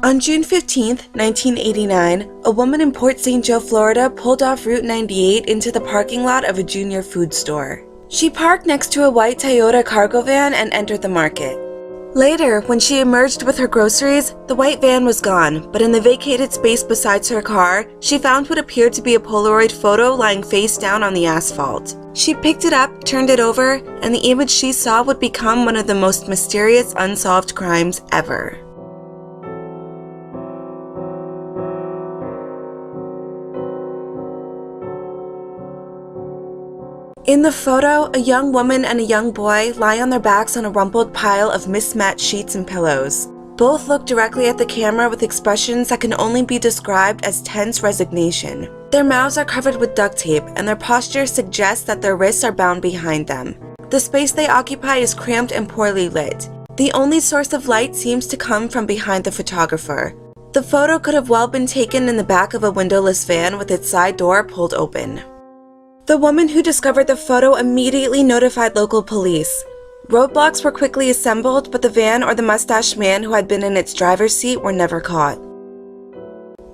On June 15, 1989, a woman in Port St. Joe, Florida pulled off Route 98 into the parking lot of a junior food store. She parked next to a white Toyota cargo van and entered the market. Later, when she emerged with her groceries, the white van was gone, but in the vacated space beside her car, she found what appeared to be a Polaroid photo lying face down on the asphalt. She picked it up, turned it over, and the image she saw would become one of the most mysterious unsolved crimes ever. In the photo, a young woman and a young boy lie on their backs on a rumpled pile of mismatched sheets and pillows. Both look directly at the camera with expressions that can only be described as tense resignation. Their mouths are covered with duct tape, and their posture suggests that their wrists are bound behind them. The space they occupy is cramped and poorly lit. The only source of light seems to come from behind the photographer. The photo could have well been taken in the back of a windowless van with its side door pulled open. The woman who discovered the photo immediately notified local police. Roadblocks were quickly assembled, but the van or the mustached man who had been in its driver's seat were never caught.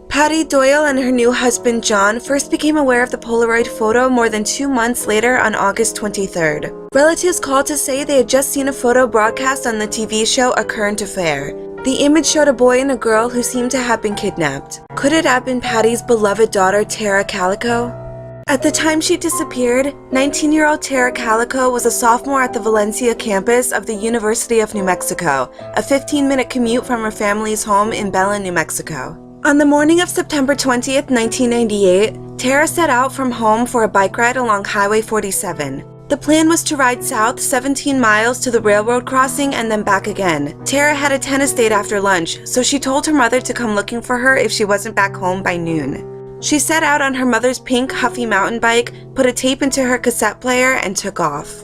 Patty Doyle and her new husband John first became aware of the Polaroid photo more than 2 months later on August 23rd. Relatives called to say they had just seen a photo broadcast on the TV show A Current Affair. The image showed a boy and a girl who seemed to have been kidnapped. Could it have been Patty's beloved daughter Tara Calico? At the time she disappeared, 19-year-old Tara Calico was a sophomore at the Valencia campus of the University of New Mexico, a 15-minute commute from her family's home in Belen, New Mexico. On the morning of September 20th, 1998, Tara set out from home for a bike ride along Highway 47. The plan was to ride south 17 miles to the railroad crossing and then back again. Tara had a tennis date after lunch, so she told her mother to come looking for her if she wasn't back home by noon. She set out on her mother's pink Huffy mountain bike, put a tape into her cassette player, and took off.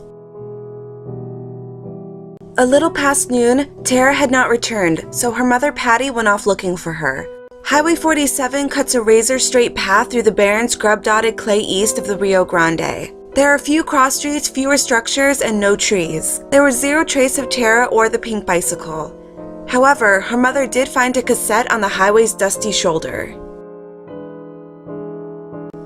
A little past noon, Tara had not returned, so her mother Patty went off looking for her. Highway 47 cuts a razor-straight path through the barren, scrub-dotted clay east of the Rio Grande. There are few cross streets, fewer structures, and no trees. There was zero trace of Tara or the pink bicycle. However, her mother did find a cassette on the highway's dusty shoulder.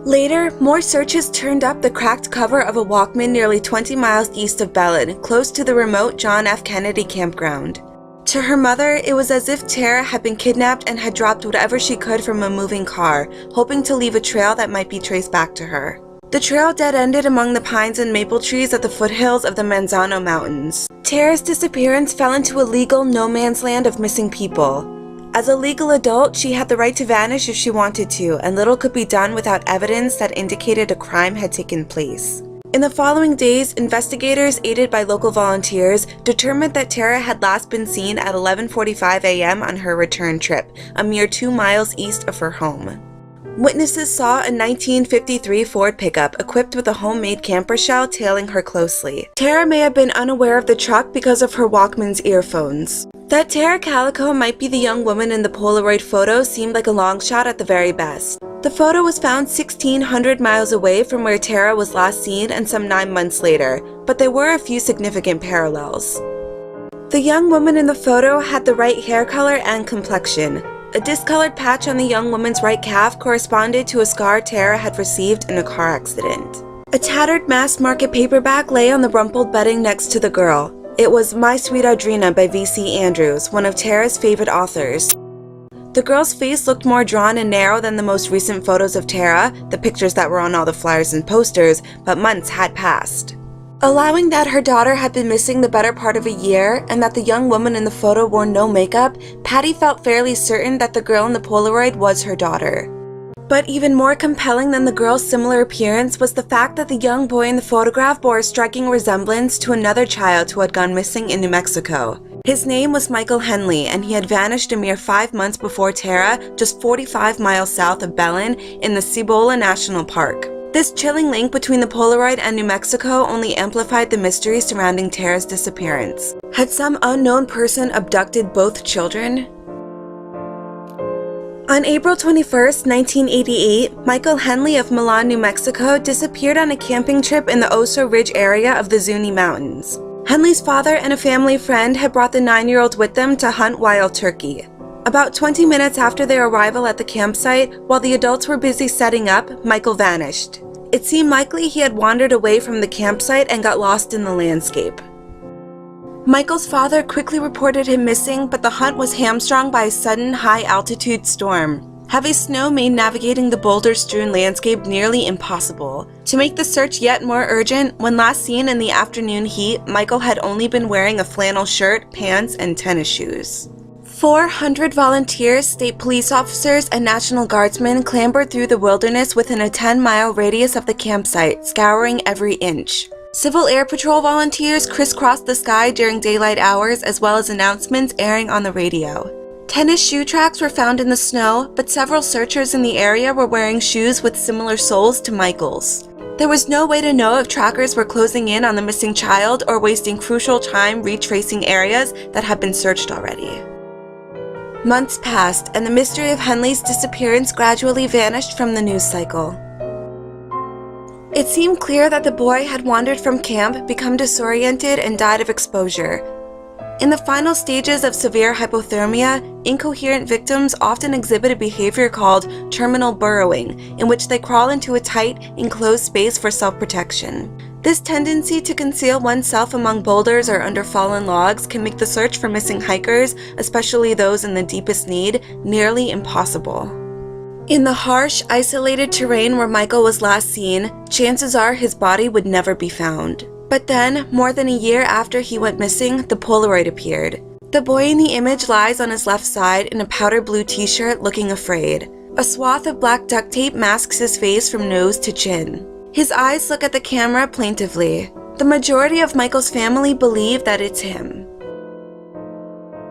Later, more searches turned up the cracked cover of a Walkman nearly 20 miles east of Belen, close to the remote John F. Kennedy campground. To her mother, it was as if Tara had been kidnapped and had dropped whatever she could from a moving car, hoping to leave a trail that might be traced back to her. The trail dead-ended among the pines and maple trees at the foothills of the Manzano Mountains. Tara's disappearance fell into a legal no-man's land of missing people. As a legal adult, she had the right to vanish if she wanted to, and little could be done without evidence that indicated a crime had taken place. In the following days, investigators, aided by local volunteers, determined that Tara had last been seen at 11:45 a.m. on her return trip, a mere 2 miles east of her home. Witnesses saw a 1953 Ford pickup equipped with a homemade camper shell tailing her closely. Tara may have been unaware of the truck because of her Walkman's earphones. That Tara Calico might be the young woman in the Polaroid photo seemed like a long shot at the very best. The photo was found 1,600 miles away from where Tara was last seen and some 9 months later, but there were a few significant parallels. The young woman in the photo had the right hair color and complexion. A discolored patch on the young woman's right calf corresponded to a scar Tara had received in a car accident. A tattered mass market paperback lay on the rumpled bedding next to the girl. It was My Sweet Audrina by V.C. Andrews, one of Tara's favorite authors. The girl's face looked more drawn and narrow than the most recent photos of Tara, the pictures that were on all the flyers and posters, but months had passed. Allowing that her daughter had been missing the better part of a year, and that the young woman in the photo wore no makeup, Patty felt fairly certain that the girl in the Polaroid was her daughter. But even more compelling than the girl's similar appearance was the fact that the young boy in the photograph bore a striking resemblance to another child who had gone missing in New Mexico. His name was Michael Henley, and he had vanished a mere 5 months before Tara, just 45 miles south of Belen in the Cibola National Park. This chilling link between the Polaroid and New Mexico only amplified the mystery surrounding Tara's disappearance. Had some unknown person abducted both children? On April 21, 1988, Michael Henley of Milan, New Mexico disappeared on a camping trip in the Oso Ridge area of the Zuni Mountains. Henley's father and a family friend had brought the 9-year-old with them to hunt wild turkey. About 20 minutes after their arrival at the campsite, while the adults were busy setting up, Michael vanished. It seemed likely he had wandered away from the campsite and got lost in the landscape. Michael's father quickly reported him missing, but the hunt was hamstrung by a sudden high-altitude storm. Heavy snow made navigating the boulder-strewn landscape nearly impossible. To make the search yet more urgent, when last seen in the afternoon heat, Michael had only been wearing a flannel shirt, pants, and tennis shoes. 400 volunteers, state police officers, and National Guardsmen clambered through the wilderness within a 10-mile radius of the campsite, scouring every inch. Civil Air Patrol volunteers crisscrossed the sky during daylight hours, as well as announcements airing on the radio. Tennis shoe tracks were found in the snow, but several searchers in the area were wearing shoes with similar soles to Michael's. There was no way to know if trackers were closing in on the missing child or wasting crucial time retracing areas that had been searched already. Months passed, and the mystery of Henley's disappearance gradually vanished from the news cycle. It seemed clear that the boy had wandered from camp, become disoriented, and died of exposure. In the final stages of severe hypothermia, incoherent victims often exhibit a behavior called terminal burrowing, in which they crawl into a tight, enclosed space for self-protection. This tendency to conceal oneself among boulders or under fallen logs can make the search for missing hikers, especially those in the deepest need, nearly impossible. In the harsh, isolated terrain where Michael was last seen, chances are his body would never be found. But then, more than a year after he went missing, the Polaroid appeared. The boy in the image lies on his left side in a powder blue t-shirt looking afraid. A swath of black duct tape masks his face from nose to chin. His eyes look at the camera plaintively. The majority of Michael's family believe that it's him.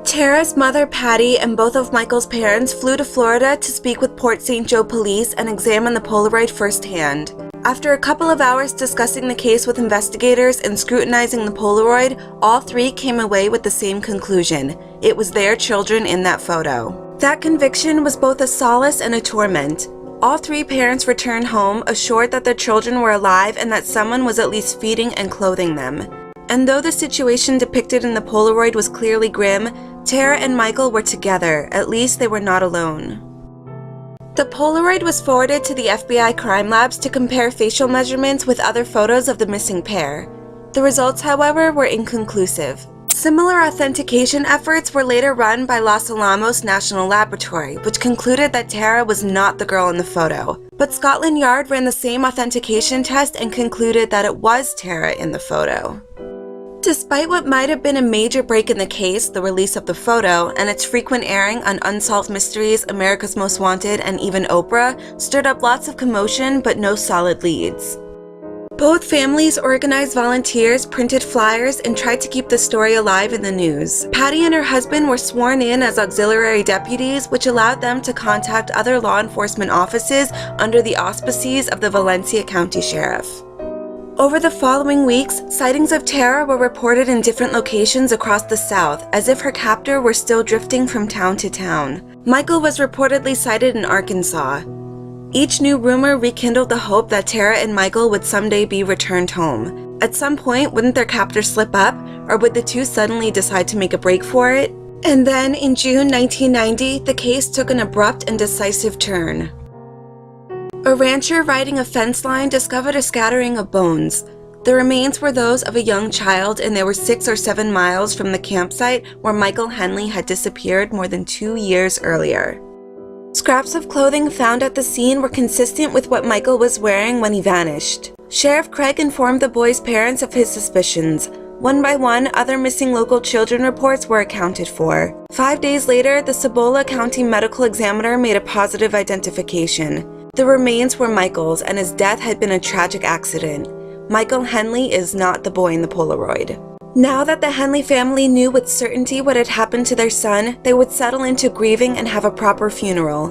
Tara's mother, Patty, and both of Michael's parents flew to Florida to speak with Port St. Joe police and examine the Polaroid firsthand. After a couple of hours discussing the case with investigators and scrutinizing the Polaroid, all three came away with the same conclusion. It was their children in that photo. That conviction was both a solace and a torment. All three parents returned home assured that their children were alive and that someone was at least feeding and clothing them. And though the situation depicted in the Polaroid was clearly grim, Tara and Michael were together. At least they were not alone. The Polaroid was forwarded to the FBI crime labs to compare facial measurements with other photos of the missing pair. The results, however, were inconclusive. Similar authentication efforts were later run by Los Alamos National Laboratory, which concluded that Tara was not the girl in the photo. But Scotland Yard ran the same authentication test and concluded that it was Tara in the photo. Despite what might have been a major break in the case, the release of the photo, and its frequent airing on Unsolved Mysteries, America's Most Wanted, and even Oprah, stirred up lots of commotion but no solid leads. Both families organized volunteers, printed flyers, and tried to keep the story alive in the news. Patty and her husband were sworn in as auxiliary deputies, which allowed them to contact other law enforcement offices under the auspices of the Valencia County Sheriff. Over the following weeks, sightings of Tara were reported in different locations across the South, as if her captor were still drifting from town to town. Michael was reportedly sighted in Arkansas. Each new rumor rekindled the hope that Tara and Michael would someday be returned home. At some point, wouldn't their captor slip up, or would the two suddenly decide to make a break for it? And then, in June 1990, the case took an abrupt and decisive turn. A rancher riding a fence line discovered a scattering of bones. The remains were those of a young child, and they were 6 or 7 miles from the campsite where Michael Henley had disappeared more than 2 years earlier. Scraps of clothing found at the scene were consistent with what Michael was wearing when he vanished. Sheriff Craig informed the boy's parents of his suspicions. One by one, other missing local children reports were accounted for. 5 days later, the Cibola County Medical Examiner made a positive identification. The remains were Michael's, and his death had been a tragic accident. Michael Henley is not the boy in the Polaroid. Now that the Henley family knew with certainty what had happened to their son, they would settle into grieving and have a proper funeral.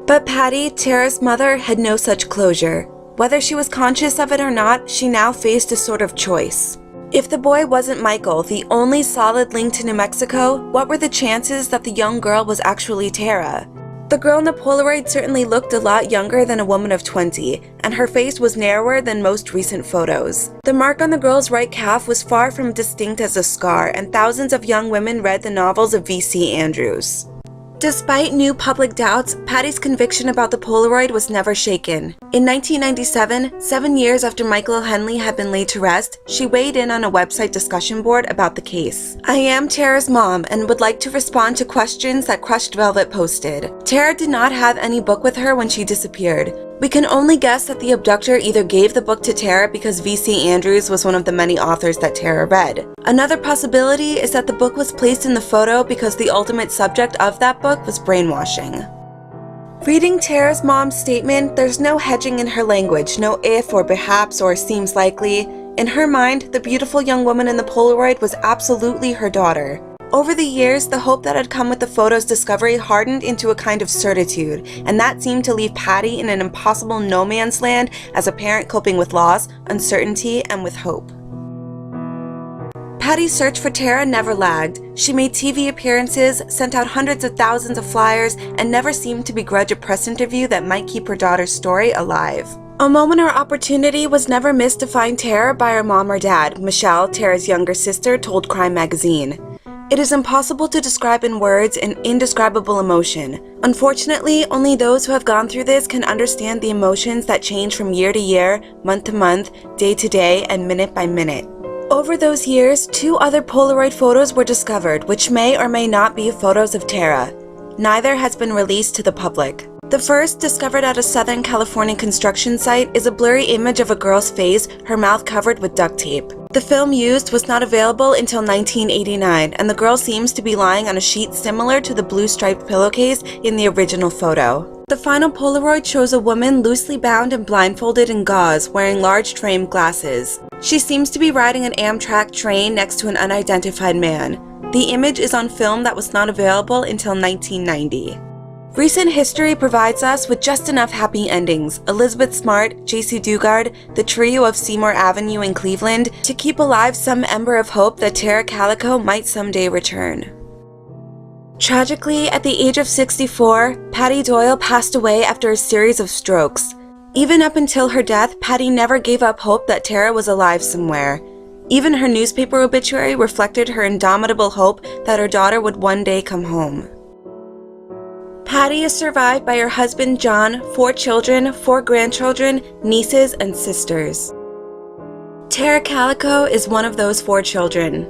But Patty, Tara's mother, had no such closure. Whether she was conscious of it or not, she now faced a sort of choice. If the boy wasn't Michael, the only solid link to New Mexico, what were the chances that the young girl was actually Tara? The girl in the Polaroid certainly looked a lot younger than a woman of 20, and her face was narrower than most recent photos. The mark on the girl's right calf was far from distinct as a scar, and thousands of young women read the novels of V.C. Andrews. Despite new public doubts, Patty's conviction about the Polaroid was never shaken. In 1997, 7 years after Michael Henley had been laid to rest, she weighed in on a website discussion board about the case. "I am Tara's mom and would like to respond to questions that Crushed Velvet posted. Tara did not have any book with her when she disappeared. We can only guess that the abductor either gave the book to Tara because V.C. Andrews was one of the many authors that Tara read. Another possibility is that the book was placed in the photo because the ultimate subject of that book was brainwashing." Reading Tara's mom's statement, there's no hedging in her language, no if or perhaps or seems likely. In her mind, the beautiful young woman in the Polaroid was absolutely her daughter. Over the years, the hope that had come with the photo's discovery hardened into a kind of certitude, and that seemed to leave Patty in an impossible no man's land as a parent coping with loss, uncertainty, and with hope. Patty's search for Tara never lagged. She made TV appearances, sent out hundreds of thousands of flyers, and never seemed to begrudge a press interview that might keep her daughter's story alive. A moment or opportunity was never missed to find Tara by her mom or dad. Michelle, Tara's younger sister, told Crime Magazine. "It is impossible to describe in words an indescribable emotion. Unfortunately, only those who have gone through this can understand the emotions that change from year to year, month to month, day to day, and minute by minute." Over those years, 2 other Polaroid photos were discovered, which may or may not be photos of Tara. Neither has been released to the public. The first, discovered at a Southern California construction site, is a blurry image of a girl's face, her mouth covered with duct tape. The film used was not available until 1989, and the girl seems to be lying on a sheet similar to the blue striped pillowcase in the original photo. The final Polaroid shows a woman loosely bound and blindfolded in gauze, wearing large framed glasses. She seems to be riding an Amtrak train next to an unidentified man. The image is on film that was not available until 1990. Recent history provides us with just enough happy endings, Elizabeth Smart, J.C. Dugard, the trio of Seymour Avenue in Cleveland, to keep alive some ember of hope that Tara Calico might someday return. Tragically, at the age of 64, Patty Doyle passed away after a series of strokes. Even up until her death, Patty never gave up hope that Tara was alive somewhere. Even her newspaper obituary reflected her indomitable hope that her daughter would one day come home. Patty is survived by her husband John, 4 children, 4 grandchildren, nieces, and sisters. Tara Calico is one of those 4 children.